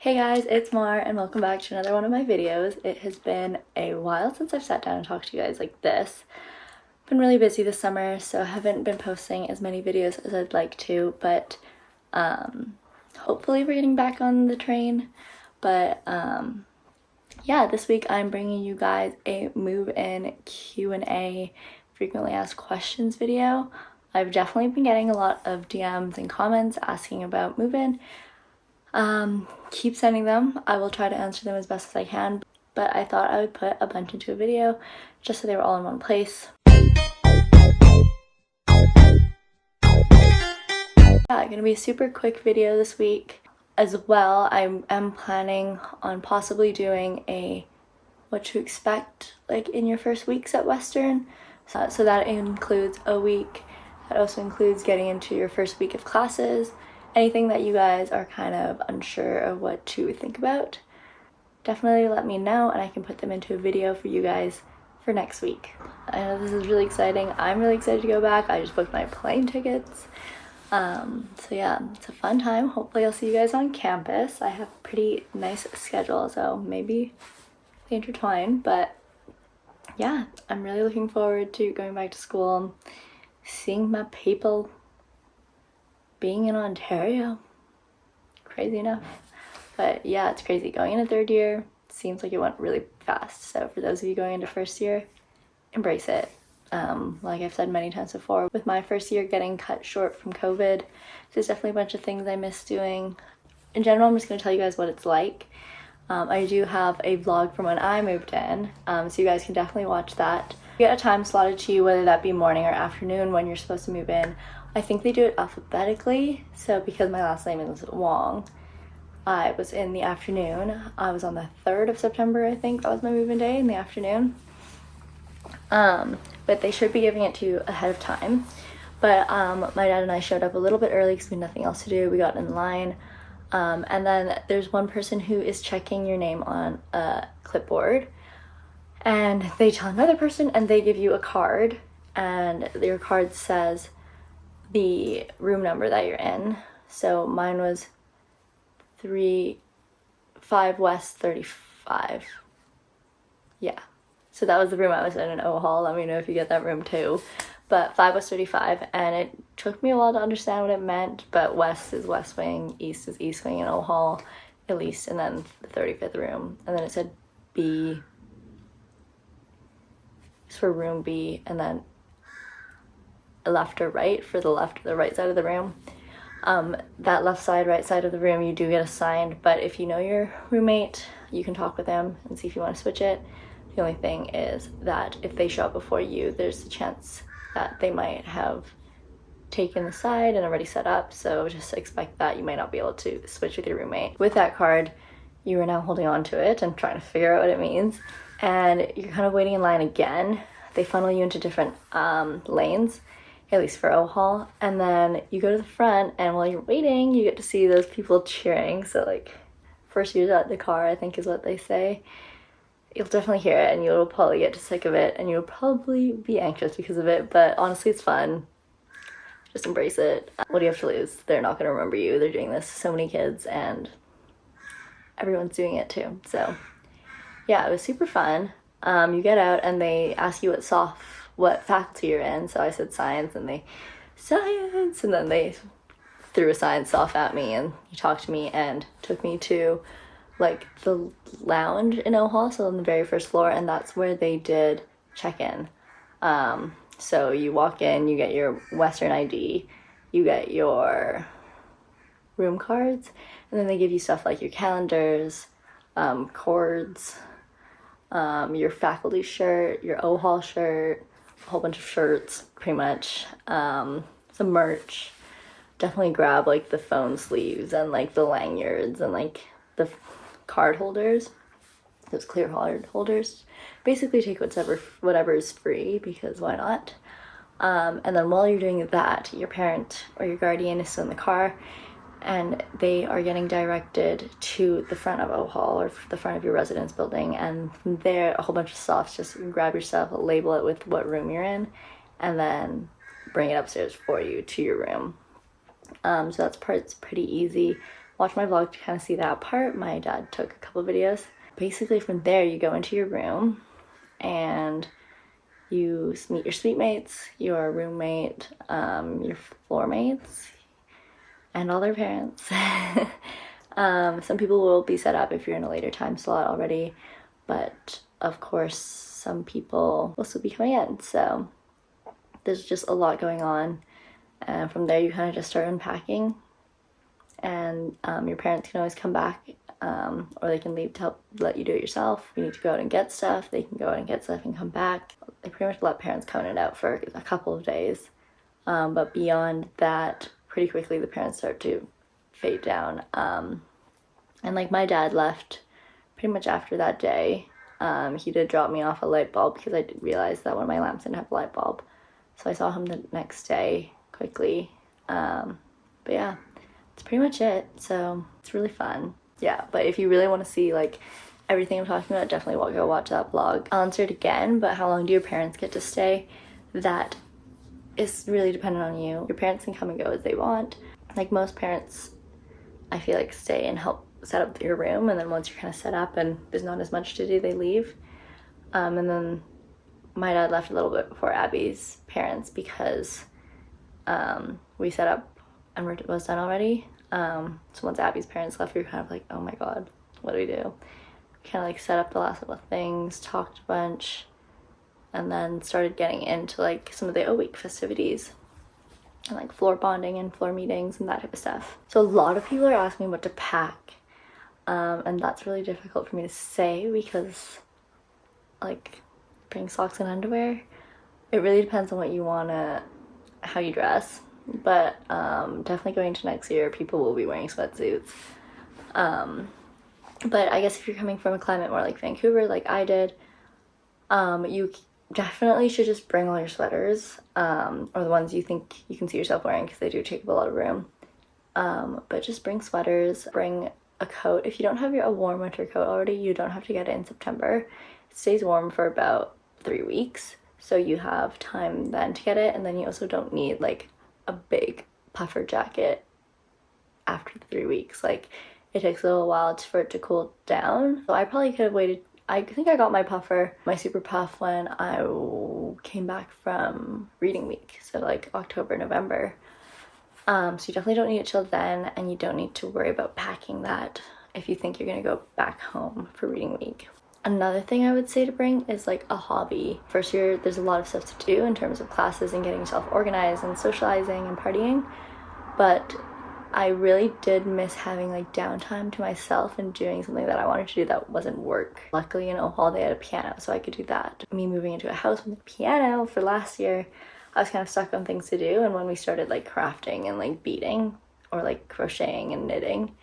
Hey guys, it's Mar and welcome back to another one of my videos. It has been a while since I've sat down and talked to you guys like this. Been really busy this summer, so I haven't been posting as many videos as I'd like to, but hopefully we're getting back on the train. But yeah, this week I'm bringing you guys a move-in Q&A frequently asked questions video. I've definitely been getting a lot of DMs and comments asking about move-in. Keep sending them. I will try to answer them as best as I can, but I thought I would put a bunch into a video just so they were all in one place. Yeah, gonna be a super quick video this week. As well, I am planning on possibly doing a what to expect like in your first weeks at Western. So that includes a week. That also includes getting into your first week of classes. Anything that you guys are kind of unsure of what to think about, definitely let me know and I can put them into a video for you guys for next week. I know this is really exciting. I'm really excited to go back. I just booked my plane tickets. So yeah, it's a fun time. Hopefully I'll see you guys on campus. I have a pretty nice schedule, so maybe they intertwine, but yeah, I'm really looking forward to going back to school, seeing my people, being in Ontario. Crazy enough. But yeah, it's crazy. Going into third year seems like it went really fast. So for those of you going into first year, embrace it. Like I've said many times before, with my first year getting cut short from COVID, there's definitely a bunch of things I miss doing. In general, I'm just going to tell you guys what it's like. I do have a vlog from when I moved in, so you guys can definitely watch that. You get a time slotted to you, whether that be morning or afternoon when you're supposed to move in. I think they do it alphabetically, so because my last name is Wong, I was in the afternoon. I was on the 3rd of September, I think that was my move-in day, in the afternoon. But they should be giving it to you ahead of time. But my dad and I showed up a little bit early because we had nothing else to do. We got in line. And then there's one person who is checking your name on a clipboard. And they tell another person and they give you a card. And your card says the room number that you're in. So mine was 5 West 35. Yeah. So that was the room I was in O Hall. Let me know if you get that room too. But 5 West 35, and it took me a while to understand what it meant, but West is West Wing, East is East Wing in O Hall, at least, and then the 35th room. And then it said B, it's for room B, and then left or right for the left or the right side of the room. That left side, right side of the room, you do get assigned, but if you know your roommate, you can talk with them and see if you want to switch it. The only thing is that if they show up before you, there's a chance that they might have taken the side and already set up, so just expect that you might not be able to switch with your roommate. With that card, you are now holding on to it and trying to figure out what it means, and you're kind of waiting in line again. They funnel you into different lanes, at least for O Hall, and then you go to the front, and while you're waiting, you get to see those people cheering. So like, first years at the car, I think is what they say. You'll definitely hear it and you'll probably get sick of it and you'll probably be anxious because of it, but honestly it's fun. Just embrace it. What do you have to lose? They're not going to remember you. They're doing this to so many kids and everyone's doing it too. So yeah, it was super fun. You get out and they ask you what faculty you're in. So I said science and then they threw a science soft at me and he talked to me and took me to like the lounge in O Hall, so on the very first floor, and that's where they did check-in. So you walk in, you get your Western ID, you get your room cards, and then they give you stuff like your calendars, cords, your faculty shirt, your O Hall shirt, a whole bunch of shirts, pretty much, some merch. Definitely grab like the phone sleeves and like the lanyards and like the card holders, those clear card holders. Basically take whatever is free, because why not? And then while you're doing that, your parent or your guardian is still in the car and they are getting directed to the front of O Hall or the front of your residence building, and from there a whole bunch of stops. Just grab your stuff, label it with what room you're in, and then bring it upstairs for you to your room. So that's part's pretty easy. watch my vlog to kind of see that part. My dad took a couple videos. Basically from there you go into your room and you meet your suite mates, your roommate, your floor mates, and all their parents. Some people will be set up if you're in a later time slot already, but of course some people will still be coming in, so there's just a lot going on. And from there you kind of just start unpacking, and your parents can always come back, or they can leave to help let you do it yourself. If you need to go out and get stuff, they can go out and get stuff and come back. They pretty much let parents come in and out for a couple of days, but beyond that, pretty quickly the parents start to fade down. And like my dad left pretty much after that day. He did drop me off a light bulb because I did realize that one of my lamps didn't have a light bulb, so I saw him the next day quickly. But yeah, that's pretty much it. So it's really fun. Yeah, but if you really want to see like everything I'm talking about, definitely go watch that vlog. I'll answer it again, but how long do your parents get to stay? That is really dependent on you. Your parents can come and go as they want. Like most parents, I feel like stay and help set up your room, and then once you're kind of set up and there's not as much to do, they leave. And then my dad left a little bit before Abby's parents because we set up and it was done already. So once Abby's parents left, we were kind of like, oh my god, what do we do? We kind of like set up the last little things, talked a bunch, and then started getting into like some of the O-week festivities and like floor bonding and floor meetings and that type of stuff. So a lot of people are asking me what to pack, and that's really difficult for me to say because like bring socks and underwear, it really depends on what you wanna, how you dress. But definitely going to next year, people will be wearing sweatsuits. But I guess if you're coming from a climate more like Vancouver, like I did, you definitely should just bring all your sweaters, or the ones you think you can see yourself wearing, because they do take up a lot of room. But just bring sweaters, bring a coat. If you don't have a warm winter coat already, you don't have to get it in September. It stays warm for about 3 weeks, so you have time then to get it, and then you also don't need like a big puffer jacket after the 3 weeks. Like it takes a little while for it to cool down, so I probably could have waited. I think I got my puffer, my super puff, when I came back from reading week, so like October, November. So you definitely don't need it till then, and you don't need to worry about packing that if you think you're gonna go back home for reading week. Another thing I would say to bring is like a hobby. First year, there's a lot of stuff to do in terms of classes and getting yourself organized and socializing and partying, but I really did miss having like downtime to myself and doing something that I wanted to do that wasn't work. Luckily in Ohio they had a piano, so I could do that. Me moving into a house with a piano for last year, I was kind of stuck on things to do, and when we started like crafting and like beading or like crocheting and knitting,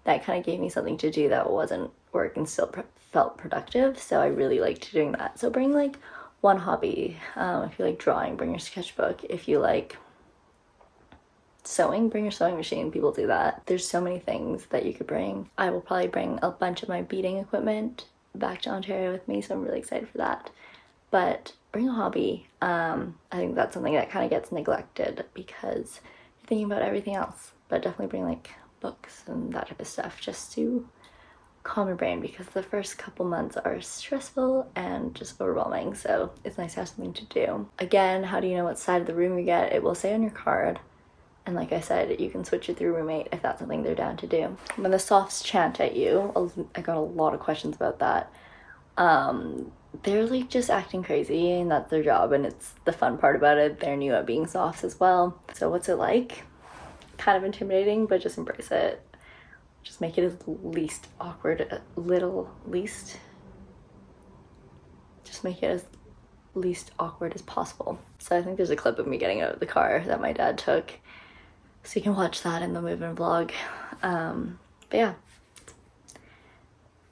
that kind of gave me something to do that wasn't work and still felt productive, so I really liked doing that. So bring like one hobby. If you like drawing, bring your sketchbook. If you like sewing, bring your sewing machine. People do that. There's so many things that you could bring. I will probably bring a bunch of my beading equipment back to Ontario with me, so I'm really excited for that. But bring a hobby. I think that's something that kind of gets neglected because you're thinking about everything else. But definitely bring like books and that type of stuff just to calm your brain, because the first couple months are stressful and just overwhelming, so it's nice to have something to do. Again, how do you know what side of the room you get? It will say on your card, and like I said, you can switch it through roommate if that's something they're down to do. When the softs chant at you, I got a lot of questions about that. They're like just acting crazy, and that's their job, and it's the fun part about it. They're new at being softs as well. So what's it like? Kind of intimidating, but just embrace it. Just make it as least awkward, just make it as least awkward as possible. So I think there's a clip of me getting out of the car that my dad took, so you can watch that in the move-in vlog. But yeah,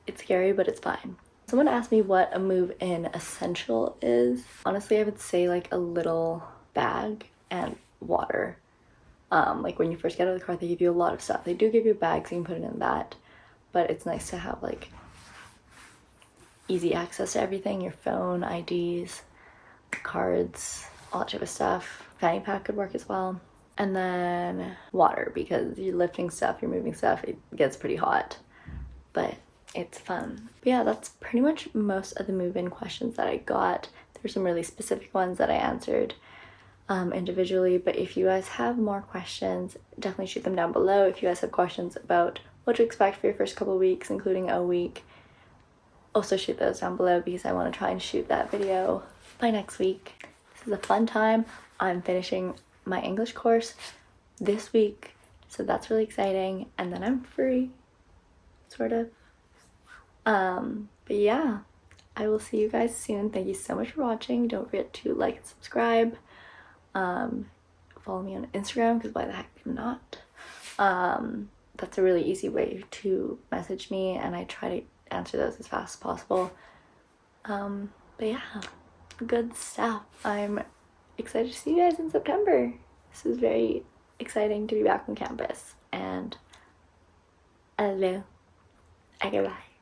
it's scary, but it's fine. Someone asked me what a move-in essential is. Honestly, I would say like a little bag and water. Like when you first get out of the car, they give you a lot of stuff. They do give you a bag, so you can put it in that, but it's nice to have like easy access to everything, your phone, IDs, cards, all that type of stuff. Fanny pack could work as well. And then water, because you're lifting stuff, you're moving stuff, it gets pretty hot. But it's fun. But yeah, that's pretty much most of the move-in questions that I got. There's some really specific ones that I answered individually, but if you guys have more questions, definitely shoot them down below. If you guys have questions about what to expect for your first couple weeks, including a week, also shoot those down below, because I want to try and shoot that video by next week. This is a fun time. I'm finishing my English course this week, so that's really exciting, and then I'm free, sort of. But yeah, I will see you guys soon. Thank you so much for watching. Don't forget to like and subscribe. Follow me on Instagram, because why the heck not? That's a really easy way to message me, and I try to answer those as fast as possible. But yeah, good stuff. I'm excited to see you guys in September. This is very exciting to be back on campus, and hello. Okay, bye.